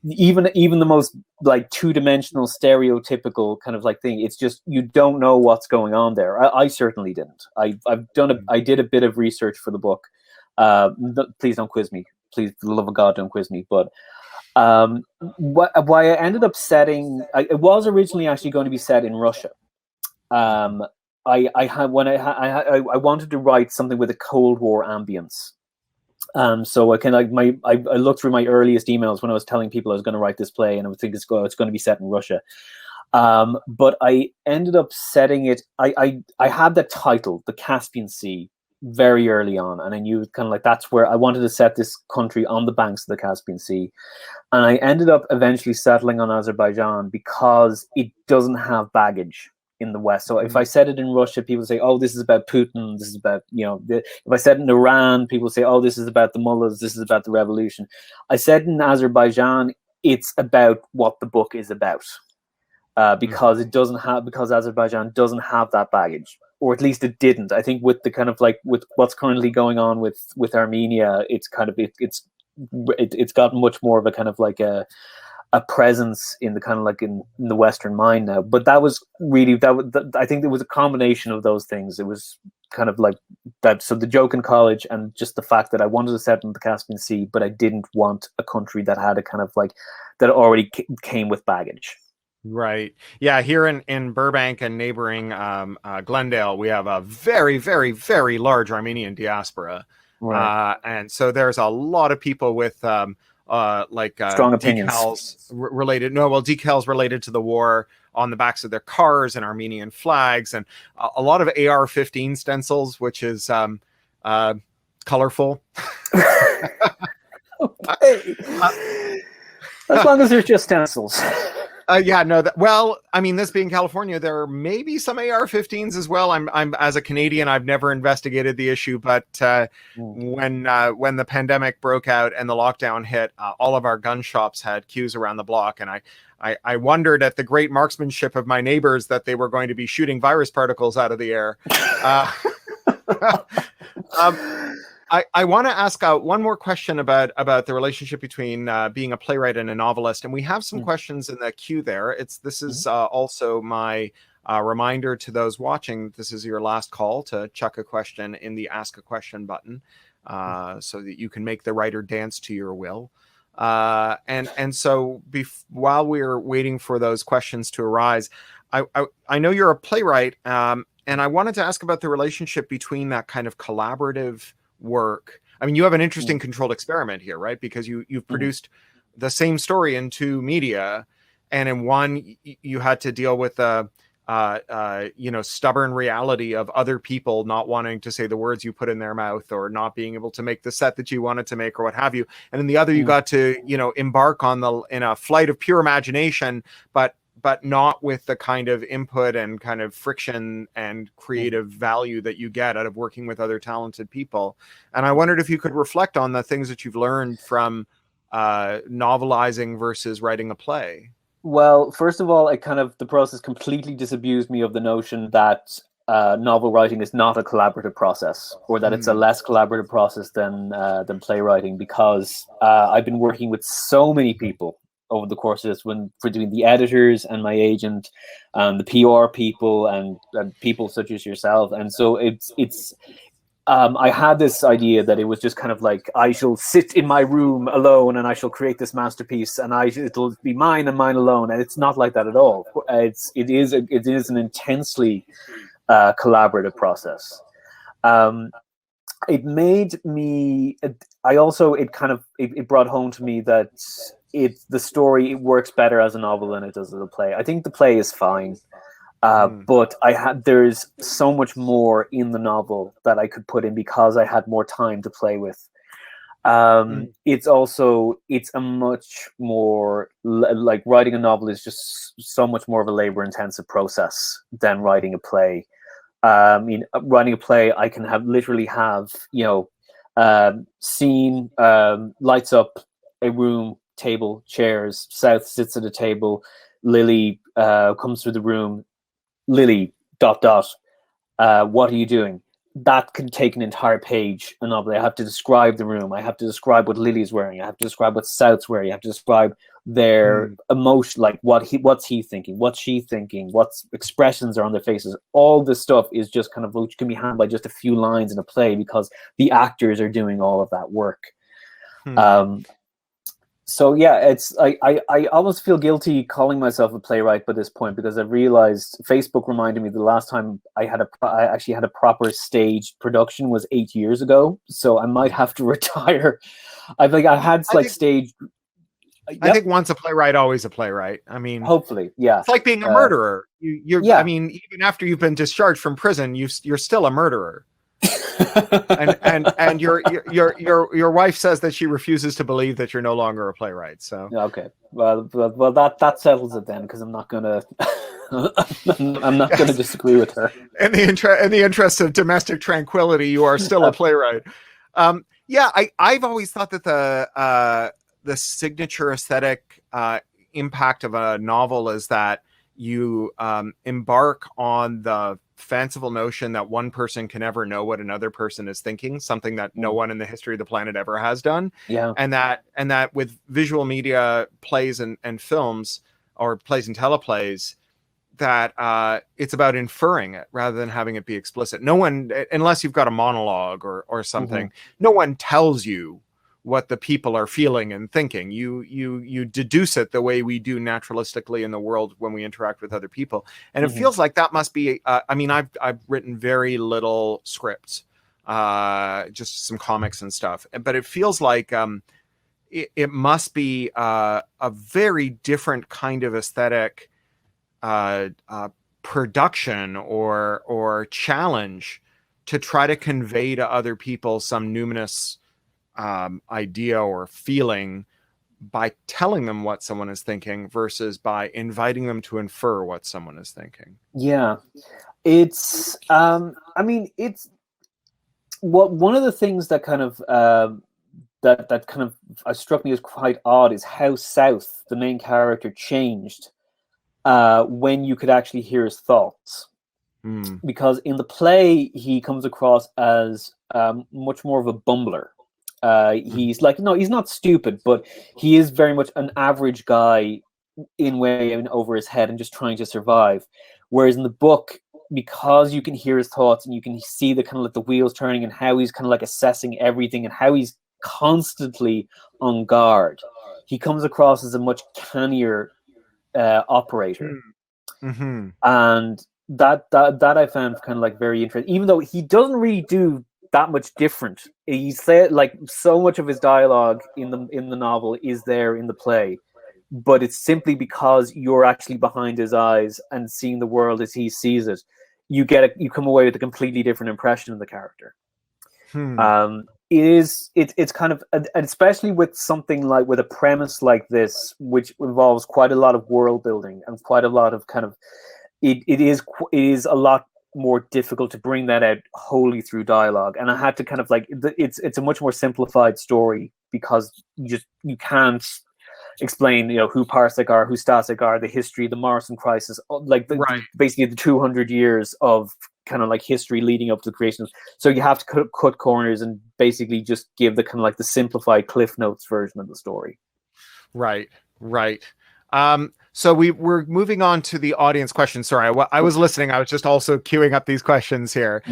even the most like two-dimensional stereotypical kind of like thing, it's just you don't know what's going on there. I certainly didn't. I did a bit of research for the book. Please don't quiz me, please, for the love of God, don't quiz me. But why I ended up setting, it was originally actually going to be set in Russia. I wanted to write something with a Cold War ambience. So I looked through my earliest emails when I was telling people I was going to write this play, and I would think it's going to be set in Russia. But I ended up setting it. I had the title, the Caspian Sea, very early on, and I knew kind of like that's where I wanted to set this country, on the banks of the Caspian Sea. And I ended up eventually settling on Azerbaijan because it doesn't have baggage in the West. So if I said it in Russia, people say, oh, this is about Putin, this is about, if I said it in Iran, people say, oh, this is about the mullahs, this is about the revolution. I said in Azerbaijan, it's about what the book is about, because Azerbaijan doesn't have that baggage, or at least it didn't. I think with the kind of like with what's currently going on with Armenia, it's kind of it's gotten much more of a kind of like a presence in the kind of like in the Western mind now. But that was really I think it was a combination of those things. It was kind of like that. So the joke in college, and just the fact that I wanted to set in the Caspian Sea, but I didn't want a country that had a kind of like that already came with baggage. Right. Yeah. Here in Burbank and neighboring Glendale, we have a very, very, very large Armenian diaspora. Right. And so there's a lot of people with strong opinions decals related to the war on the backs of their cars, and Armenian flags, and a lot of AR-15 stencils, which is colorful. Okay. As long as there's just stencils. Well, I mean, this being California, there may be some AR-15s as well. I'm as a Canadian, I've never investigated the issue, but when the pandemic broke out and the lockdown hit, all of our gun shops had queues around the block, and I wondered at the great marksmanship of my neighbors that they were going to be shooting virus particles out of the air. I want to ask one more question about the relationship between being a playwright and a novelist, and we have some questions in the queue there. This is also my reminder to those watching. This is your last call to chuck a question in the Ask a Question button, so that you can make the writer dance to your will. And so while we're waiting for those questions to arise, I know you're a playwright, and I wanted to ask about the relationship between that kind of collaborative work. I mean, you have an interesting controlled experiment here, right? Because you've produced the same story in two media, and in one you had to deal with the stubborn reality of other people not wanting to say the words you put in their mouth, or not being able to make the set that you wanted to make, or what have you. And in the other, you got to embark in a flight of pure imagination, but not with the kind of input and kind of friction and creative value that you get out of working with other talented people. And I wondered if you could reflect on the things that you've learned from novelizing versus writing a play. Well, first of all, the process completely disabused me of the notion that novel writing is not a collaborative process, or that it's a less collaborative process than playwriting, because I've been working with so many people over the course of this, for doing the editors and my agent, the PR people, and people such as yourself. And so it's I had this idea that it was just kind of like, I shall sit in my room alone and I shall create this masterpiece, and it'll be mine and mine alone. And it's not like that at all. It is an intensely collaborative process. It made me. It brought home to me that the story works better as a novel than it does as a play. I think the play is fine, but there's so much more in the novel that I could put in because I had more time to play with. It's a much more like writing a novel is just so much more of a labor-intensive process than writing a play. Writing a play, I can literally have scene, lights up a room, table, chairs, South sits at a table, Lily comes through the room, Lily ... what are you doing? that can take an entire page. A novel. I have to describe the room. I have to describe what Lily's wearing. I have to describe what South's wearing. I have to describe their emotion, like what's he thinking, what's she thinking, what expressions are on their faces. All this stuff is just kind of, which can be handled by just a few lines in a play because the actors are doing all of that work. So yeah, it's I almost feel guilty calling myself a playwright by this point, because I've realized Facebook reminded me the last time I actually had a proper staged production was 8 years ago. So I might have to retire. I had staged. I think once a playwright, always a playwright. I mean, hopefully, yeah. It's like being a murderer. I mean, even after you've been discharged from prison, you're still a murderer. and your wife says that she refuses to believe that you're no longer a playwright. So okay, well that settles it then, because I'm not gonna disagree with her. In the interest of domestic tranquility, you are still a playwright. I've always thought that the signature aesthetic impact of a novel is that you embark on the fanciful notion that one person can never know what another person is thinking, something that no one in the history of the planet ever has done. Yeah. And that with visual media, plays and films, or plays and teleplays, that it's about inferring it rather than having it be explicit. No one, unless you've got a monologue or something, no one tells you what the people are feeling and thinking. You deduce it the way we do naturalistically in the world when we interact with other people. And it feels like that must be, I mean, I've written very little scripts, just some comics and stuff, but it feels like it must be a very different kind of aesthetic production or challenge to try to convey to other people some numinous idea or feeling by telling them what someone is thinking versus by inviting them to infer what someone is thinking. Yeah, it's I mean, it's one of the things that kind of that kind of struck me as quite odd is how South, the main character, changed when you could actually hear his thoughts. Because in the play he comes across as much more of a bumbler. He's like, no, he's not stupid, but he is very much an average guy in way over his head and just trying to survive. Whereas in the book, because you can hear his thoughts and you can see the kind of like the wheels turning and how he's kind of like assessing everything and how he's constantly on guard, he comes across as a much cannier operator. And that I found kind of like very interesting, even though he doesn't really do that much different. He said like so much of his dialogue in the novel is there in the play, but it's simply because you're actually behind his eyes and seeing the world as he sees it. You come away with a completely different impression of the character. It's kind of, especially with something like with a premise like this, which involves quite a lot of world building and quite a lot of kind of, it is a lot more difficult to bring that out wholly through dialogue. And I had to kind of like, it's a much more simplified story because you can't explain, who Parsec are, who Stasek are, the history, the Morrison crisis, like basically the 200 years of kind of like history leading up to the creation. So you have to cut corners and basically just give the kind of like the simplified Cliff Notes version of the story. Right. So we're moving on to the audience questions. Sorry, I was listening. I was just also queuing up these questions here.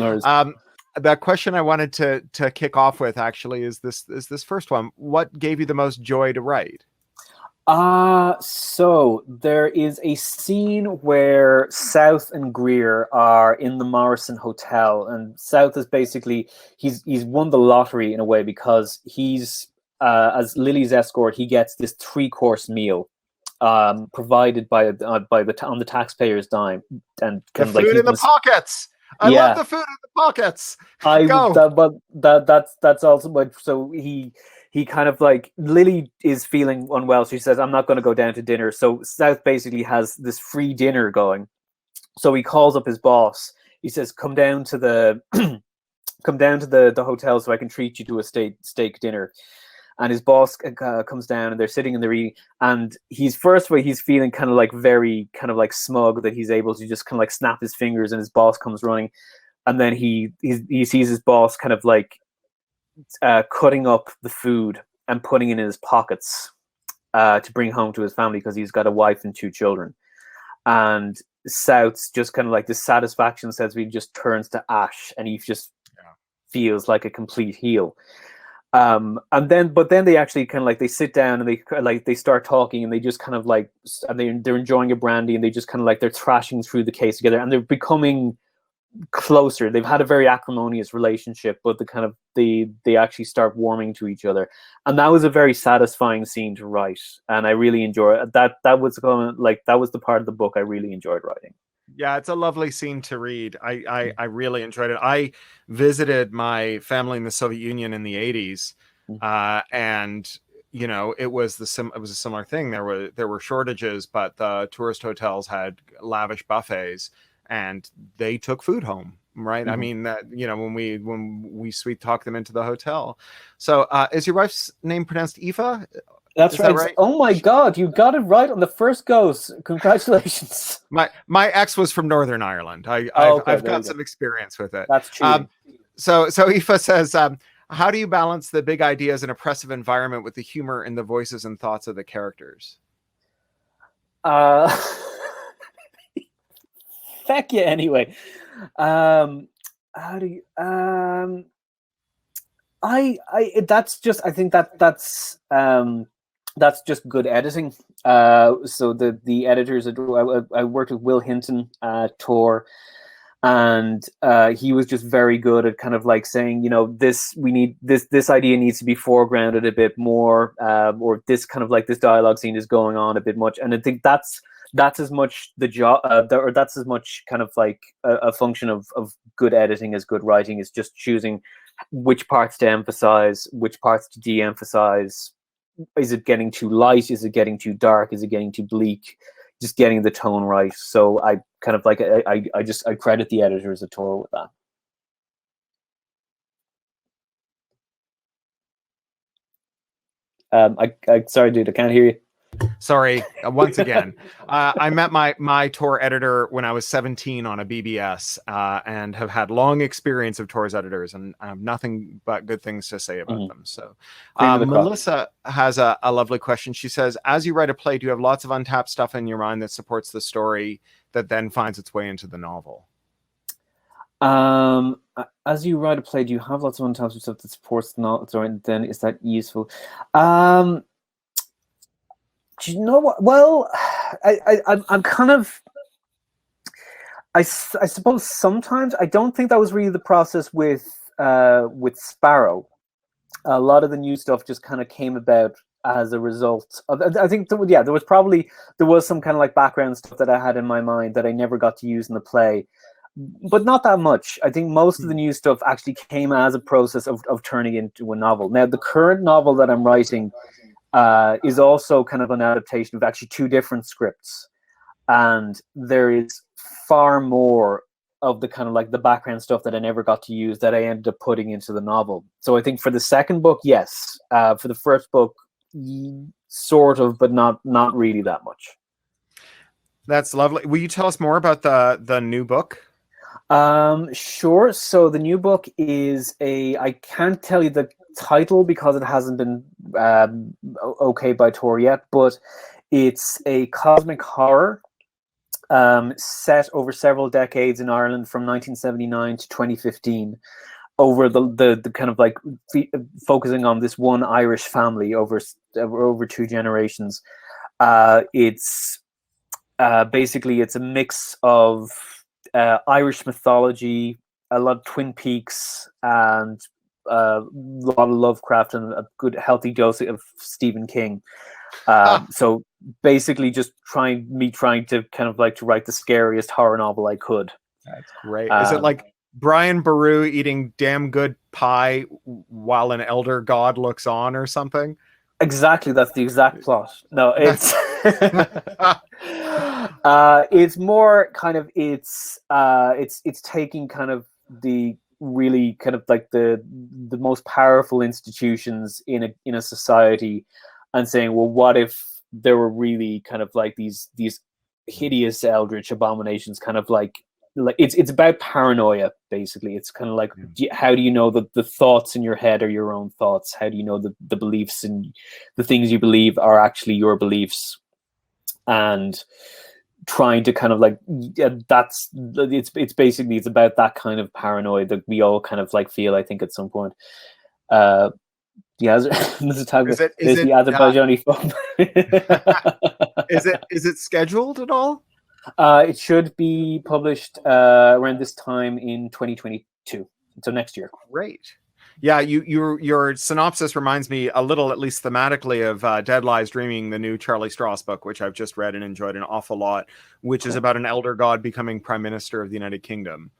That question I wanted to kick off with actually is this first one. What gave you the most joy to write? So there is a scene where South and Greer are in the Morrison Hotel, and South is basically he's won the lottery in a way because he's as Lily's escort, he gets this 3-course meal provided on the taxpayer's dime, and the food in the pockets. I love the food in the pockets. That's also what. So he kind of like, Lily is feeling unwell. She says, "I'm not going to go down to dinner." So South basically has this free dinner going. So he calls up his boss. He says, "Come down to the the hotel so I can treat you to a steak dinner." And his boss comes down and they're sitting and they're eating. And he's feeling kind of like very kind of like smug that he's able to just kind of like snap his fingers and his boss comes running. and then he sees his boss kind of like cutting up the food and putting it in his pockets to bring home to his family because he's got a wife and 2 children. And South's just kind of like the satisfaction sense, he just turns to ash, and he just feels like a complete heel. But then they actually kind of like, they sit down and they start talking, and they just kind of like, and they're enjoying a brandy, and they just kind of like, they're thrashing through the case together, and they're becoming closer. They've had a very acrimonious relationship, but they actually start warming to each other, and that was a very satisfying scene to write, and I really enjoy it. That was the part of the book I really enjoyed writing. Yeah, it's a lovely scene to read. I really enjoyed it. I visited my family in the Soviet Union in the 80s, and you know, it was a similar thing. There were shortages, but the tourist hotels had lavish buffets, and they took food home, right? I mean, that, you know, when we sweet talked them into the hotel. So is your wife's name pronounced Aoife? That's right. That right? Oh my God, you got it right on the first goes. Congratulations. My ex was from Northern Ireland. I've got some experience with it. That's true. So Aoife says, how do you balance the big ideas and oppressive environment with the humor in the voices and thoughts of the characters? Feck yeah, anyway. How do you I think that's just good editing. So the editors, I worked with Will Hinton at Tor, and he was just very good at kind of like saying, you know, this idea needs to be foregrounded a bit more, or this kind of like this dialogue scene is going on a bit much, and I think that's as much the job, or that's as much kind of like a function of good editing as good writing, is just choosing which parts to emphasize, which parts to de-emphasize. Is it getting too light? Is it getting too dark? Is it getting too bleak? Just getting the tone right. So I kind of like, I credit the editors at Tor with that. Sorry, dude, I can't hear you. Sorry, once again, I met my Tor editor when I was 17 on a BBS, and have had long experience of Tor's editors, and I have nothing but good things to say about them. So Melissa has a lovely question. She says, as you write a play, do you have lots of untapped stuff in your mind that supports the story that then finds its way into the novel? As you write a play, do you have lots of untapped stuff that supports the novel? Sorry, then is that useful? Do you know what? Well, I'm kind of, I suppose sometimes. I don't think that was really the process with Sparrow. A lot of the new stuff just kind of came about as a result of, I think, there was some kind of like background stuff that I had in my mind that I never got to use in the play, but not that much. I think most of the new stuff actually came as a process of turning into a novel. Now, the current novel that I'm writing is also kind of an adaptation of actually 2 different scripts, and there is far more of the kind of like the background stuff that I never got to use that I ended up putting into the novel. So I think for the second book, yes. For the first book, sort of, but not really that much. That's lovely. Will you tell us more about the new book? Sure. So the new book is I can't tell you the title because it hasn't been okay by Tor yet, but it's a cosmic horror set over several decades in Ireland from 1979 to 2015, over the kind of like focusing on this one Irish family over 2 generations. It's basically, it's a mix of Irish mythology, a lot of Twin Peaks, and a lot of Lovecraft, and a good healthy dose of Stephen King. So basically just trying to kind of like to write the scariest horror novel I could. That's great. Is it like Brian Boru eating damn good pie while an elder god looks on or something? Exactly. That's the exact plot. No, it's it's more kind of, it's taking kind of the really kind of like the most powerful institutions in a society and saying, well, what if there were really kind of like these hideous eldritch abominations kind of like like it's about paranoia basically. It's kind of like, how do you know that the thoughts in your head are your own thoughts? How do you know that the beliefs and the things you believe are actually your beliefs? And trying to kind of like, it's basically, it's about that kind of paranoia that we all kind of like feel, I think, at some point. There's a type of the Azerbaijani film. Is it scheduled at all? It should be published around this time in 2022, so next year. Great. Yeah, your synopsis reminds me a little, at least thematically, of Dead Lies Dreaming, the new Charlie Stross book, which I've just read and enjoyed an awful lot, which is about an elder god becoming prime minister of the United Kingdom,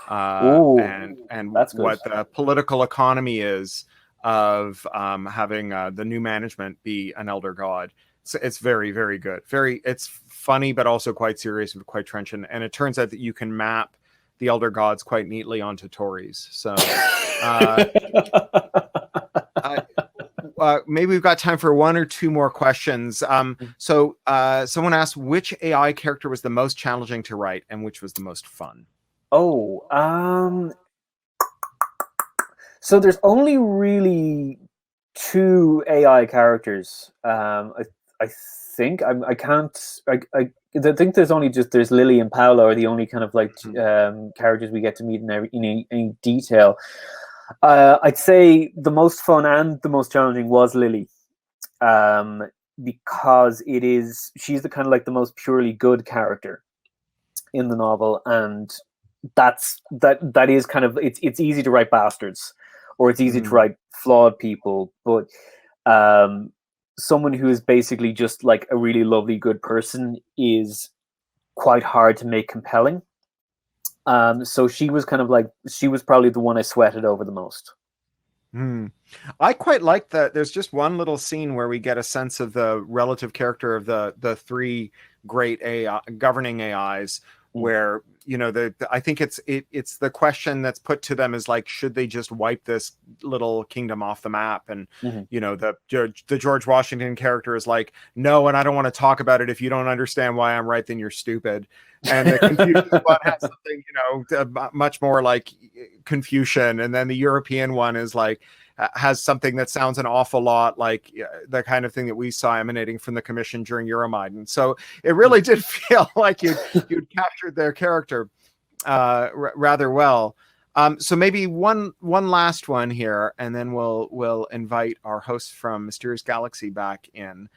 and what the political economy is of having the new management be an elder god. It's very, very good. It's funny, but also quite serious and quite trenchant. And it turns out that you can map the elder gods quite neatly onto Tories. So maybe we've got time for one or two more questions. So someone asked, which AI character was the most challenging to write and which was the most fun? So there's only really 2 AI characters. I think I think there's Lily and Paolo are the only kind of like characters we get to meet in any detail. I'd say the most fun and the most challenging was Lily, because she's the kind of like the most purely good character in the novel, and that is kind of, it's easy to write bastards, or it's easy to write flawed people, but someone who is basically just like a really lovely, good person is quite hard to make compelling. So she was probably the one I sweated over the most. I quite like that. There's just one little scene where we get a sense of the relative character of the 3 great governing AIs, where I think it's the question that's put to them is like, should they just wipe this little kingdom off the map? And the George Washington character is like, no, and I don't want to talk about it. If you don't understand why I'm right, then you're stupid. And the Confucius one has something much more like Confucian, and then the European one is like, has something that sounds an awful lot like the kind of thing that we saw emanating from the commission during Euromaidan. So it really did feel like you'd captured their character rather well. So maybe one last one here, and then we'll invite our host from Mysterious Galaxy back in.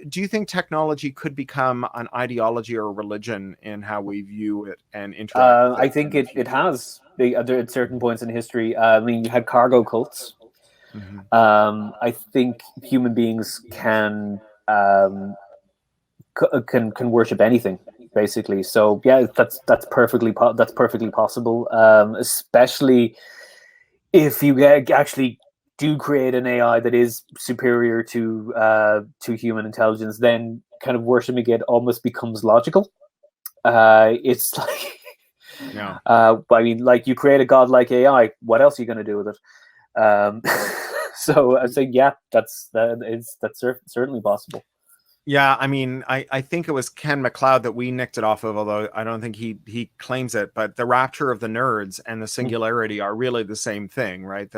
Do you think technology could become an ideology or a religion in how we view it and interact with it? I think it has at certain points in history. I mean, you had cargo cults. I think human beings can worship anything, basically. So yeah, that's perfectly possible. Especially if you actually do create an AI that is superior to human intelligence, then kind of worshiping it almost becomes logical. It's like, I mean, like, you create a godlike AI, what else are you going to do with it? So I'd say, yeah, that's certainly possible. Yeah, I mean, I think it was Ken MacLeod that we nicked it off of, although I don't think he claims it. But the rapture of the nerds and the singularity are really the same thing, right?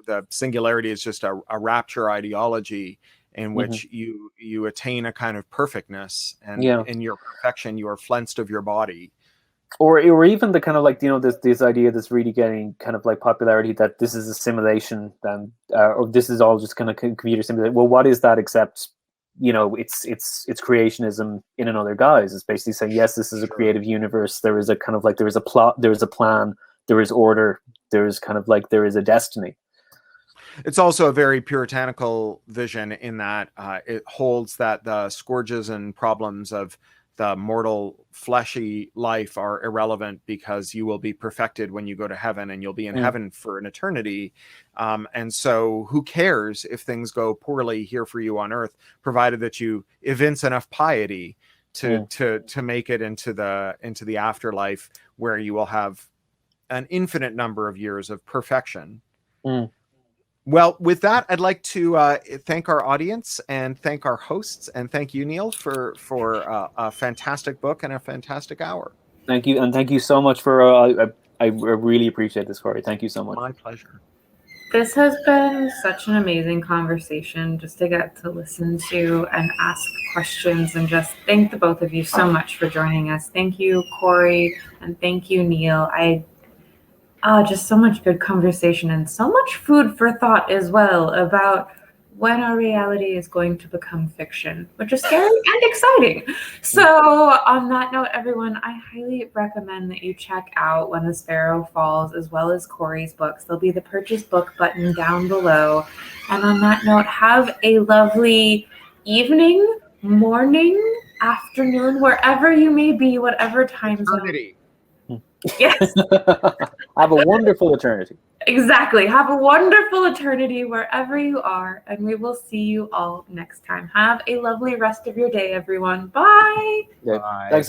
The singularity is just a rapture ideology in which you attain a kind of perfectness, and in your perfection you are flensed of your body. Or even the kind of like, this idea that's really getting kind of like popularity, that this is a simulation, or this is all just kind of computer simulation. Well, what is that except, it's creationism in another guise? It's basically saying, yes, this is a creative universe. There is a kind of like, there is a plot, there is a plan, there is order, there is kind of like, there is a destiny. It's also a very puritanical vision in that it holds that the scourges and problems of the mortal fleshy life are irrelevant, because you will be perfected when you go to heaven, and you'll be in heaven for an eternity. And so who cares if things go poorly here for you on earth, provided that you evince enough piety to make it into the afterlife, where you will have an infinite number of years of perfection. Well, with that, I'd like to thank our audience and thank our hosts, and thank you, Neil, for a fantastic book and a fantastic hour. Thank you, and thank you so much for. I really appreciate this, Cory. Thank you so much. My pleasure. This has been such an amazing conversation just to get to listen to and ask questions, and just thank the both of you so much for joining us. Thank you, Cory, and thank you, Neil. Just so much good conversation and so much food for thought as well about when our reality is going to become fiction, which is scary and exciting. So on that note, everyone, I highly recommend that you check out When the Sparrow Falls, as well as Cory's books. There'll be the purchase book button down below. And on that note, have a lovely evening, morning, afternoon, wherever you may be, whatever time zone. Yes. Have a wonderful eternity. Exactly. Have a wonderful eternity wherever you are, and we will see you all next time. Have a lovely rest of your day, everyone. Bye. Yeah. Bye. Thanks.